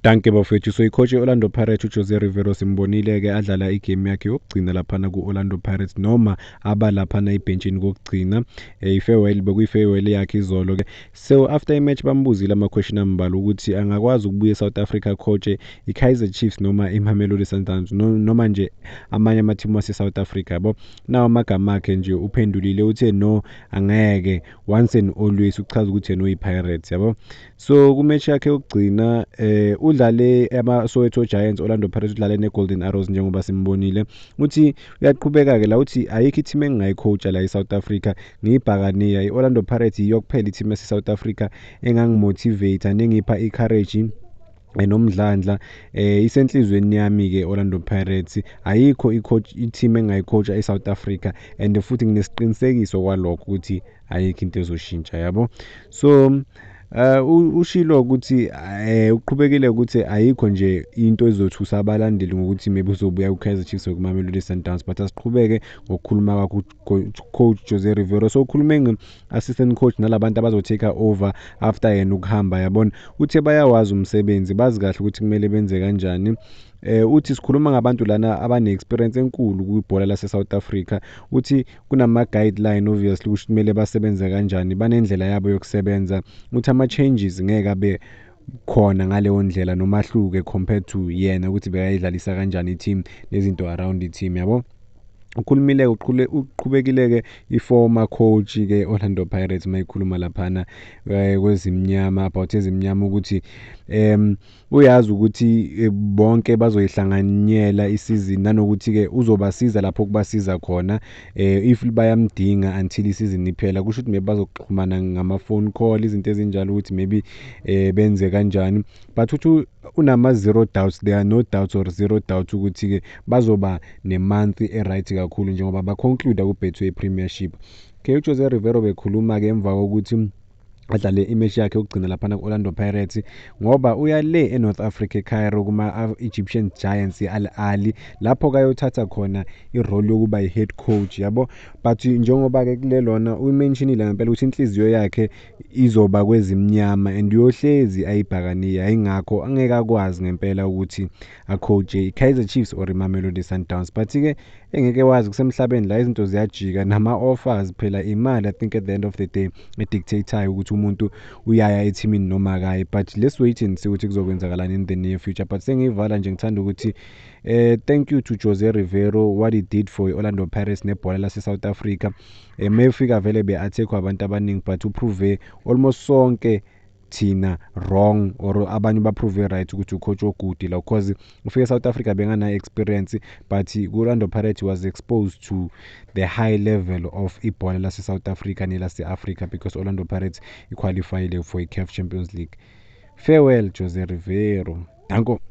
Danke bafethu. So icoach Orlando Pirates uJose Rivero simbonile ke adlala igame yakhe yokugcina laphana ku-Orlando Pirates noma aba laphana ibhenchini kokugcina. I-farewell bekuyi-farewell yakhe izolo ke. So after i-match bambuzile ama-question ambalwa ukuthi angakwazi ukubuya eSouth Africa coach i-Kaizer Chiefs noma iMamelodi Sundowns noma nje amanye amathimu ase-South Africa yabo. Nawo amagama akhe nje uphendulile uthe no, angeke, once and always, uchaza ukuthi yena uyi-Pirates yabo. So kumatch yakhe yokugcina udlale ama-Soweto Giants, Orlando Pirates udlale ne-Golden Arrows njengoba simbonile. Uthi uyaqhubeka-ke la uthi ayikho i-team engingayicoacha la e-South Africa ngiyibhakaniya. I-Orlando Pirates yiyo kuphela i-team yase-South Africa engangimotivate nengipha i-courage nomdlandla isenhlizweni yami-ke Orlando Pirates. Ayikho i-team engayicoacha e-South Africa and futhi nginesiqinisekiso kwalokho ukuthi ayikho into ezoshintsha yabo. So ushilo ukuthi uqhubekile ukuthi ayikho nje into ezothusa abalandeli ngokuthi maybe uzobuya ku-Kaizer Chiefs kuMamelodi Sundowns, but asiqhubeke ngokukhuluma coach Jose Rivero. So ukhulume nge-assistant coach nalabantu abazotake over after yena ukuhamba yabona. Uthe bayawazi umsebenzi, bazi kahle ukuthi kumele benze kanjani. Uthi sikhuluma ngabantu lana abane-experience enkulu kwibhola lase-South Africa. Uthi kunama-guideline obviously ukuthi kumele basebenze kanjani, banendlela yabo yokusebenza. Uthi ama-changes ngeke abe khona ngaleyo ndlela nomahluke compared to yena ukuthi bekayidlalisa kanjani i-team nezinto around i-team yabo. Ukhulumile uqhubekile-ke i-former coach-ke Orlando Pirates mayikhuluma laphana kwezimnyama, about ezimnyama ukuthi uyazi ukuthi bonke bazoyihlanganyela isizini nanokuthi-ke uzobasiza lapho kubasiza khona if bayamdinga until isizini iphela. Kusho ukuthi maybe bazoxhumana ngama-phone call, izinto ezinjalo ukuthi maybe benze kanjani, but uthi unama-zero doubts, there are no doubts or zero doubts ukuthi-ke bazoba ne-month e-right kakhulu njengoba baconclude ku-Betway Premiership. uJose Rivero bekhuluma-ke emva kokuthi adlale imeshi yakhe yokugcina laphana ku-Orlando Pirates ngoba uya le eNorth Africa eCairo kuma-Egyptian Giants i-Al Ahly lapho kayothatha khona irole yokuba yi-head coach yabo. But njengoba-ke kulelona umentionile ngempela ukuthi inhliziyo yakhe izoba kwezimnyama and uyohlezi ayibhakaniya, ingakho angeke akwazi ngempela ukuthi acoach i-Kaizer Chiefs or iMamelodi Sundowns. But-ke engeke wazi kusemhlabeni la izinto ziyajika, nama-offers phela imali, I think at the end of the day edictate-ayo ukuthi umuntu uyaya ethimini noma akayi. But let's wait and see ukuthi kuzokwenzakalani in the near future. But sengiyivala nje ngithanda ukuthi thank you to Jose Rivero, what he did for Orlando Pirates nebhola lase-South Africa. Mayefika vele be-attack abantu abaningi, but uprove almost sonke thina wrong or abanye baprove right ukuthi ucoach ogood la, because ufike eSouth Africa bengana experience, but Orlando Pirates was exposed to the high level of ibhola lase-South Africa nelase-Africa because Orlando Pirates qualified for i-CAF Champions League. Farewell Jose Rivero. Danko.